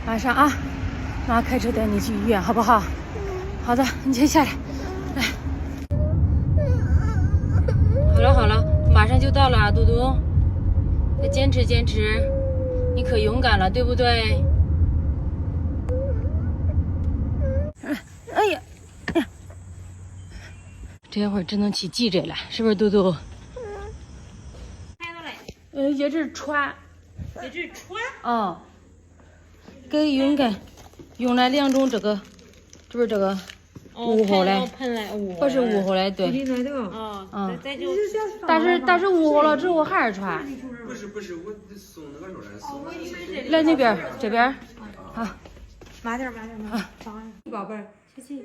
马上啊，妈开车带你去医院，好不好？好的，你先下来，来。好了，马上就到了，嘟嘟，再坚持坚持，你可勇敢了，对不对？哎呀，这会儿只能去急诊了，是不是，嘟嘟？一直喘。哦，给勇敢用了2种这个，这不是这个雾后来，不是雾后来，对。但是雾后了之后还是喘。不是，我送那个时候来那边这边，好。慢点。宝贝儿，吸气，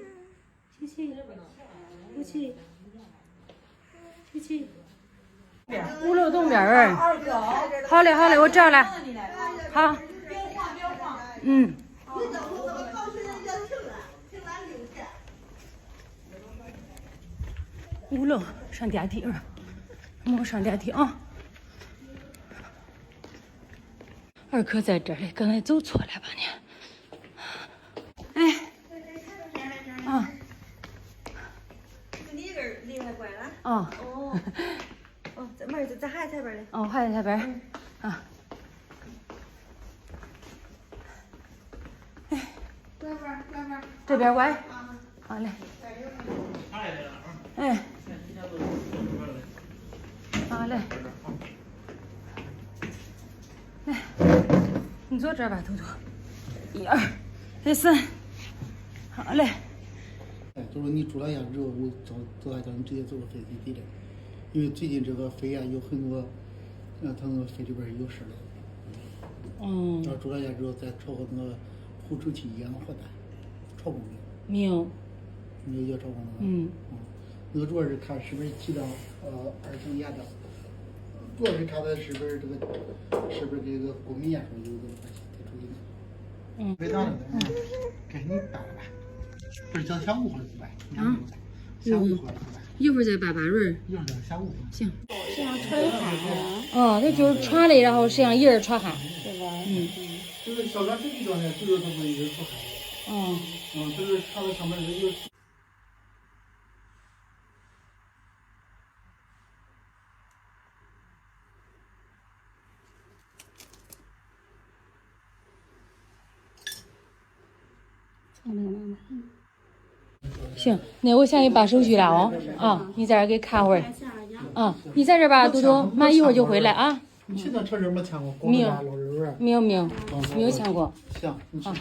呼气。5楼东边儿。好嘞，我这样来。好。嗯。5楼上电梯了，我上电梯啊。二哥在这里，刚才走错了吧你？哎。啊。你这儿离开关了。哦。这门在还在这边嘞。哦，还在这边。啊。哎。这边歪。好嘞。哎。好嘞。来，你坐这儿吧，图图。1、2、3，好嘞。就是你住了院之后，我叫你直接做个肺 CT 的，因为最近这个肺啊有很多，他那个肺里边有事了。然后住了院之后再超过那个呼出气氧化氮，超过没有？没有要超过那个。那个主要是看是不是起到二型炎症，主要是看的是不是这个过敏源上有这个关系，得注意。非常的，该你办了吧？不是叫小误会是吧？小误会是吧？一会儿再拔润。一会儿小误会。行。身上出来汗。那就是喘的，然后身上一人出汗。对吧？这个小感身体状态，最多都会一直出汗。这个看到上面有。行，那我先给办手续了哦。你在这给看会儿。你在这吧，嘟嘟，妈一会儿就回来啊。你去那城市没签过？没有签过。行，好。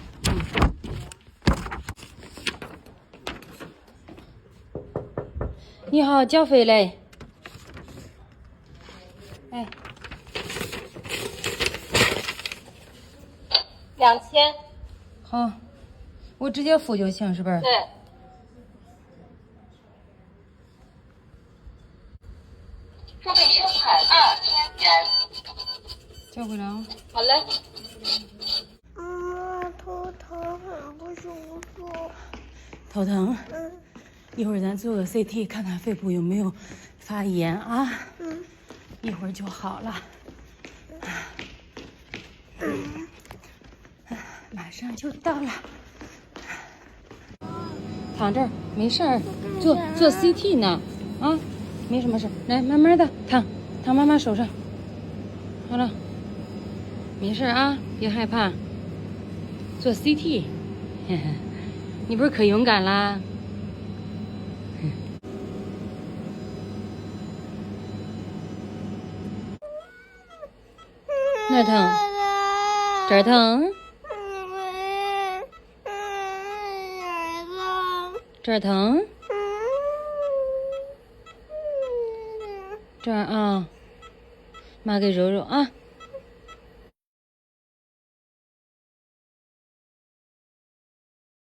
你好，缴费嘞。哎。2000。好，我直接付就行，是不是？对。付费收款2000元。交回来啊。好嘞。头疼，很不舒服。头疼？一会儿咱做个 CT， 看看肺部有没有发炎啊。一会儿就好了。马上就到了。躺这儿没事儿，做 CT 呢，没什么事，来慢慢的躺妈妈手上，好了，没事啊，别害怕，做 CT， 你不是可勇敢啦？哪疼？这儿疼？这儿疼？这儿啊，妈给揉揉啊。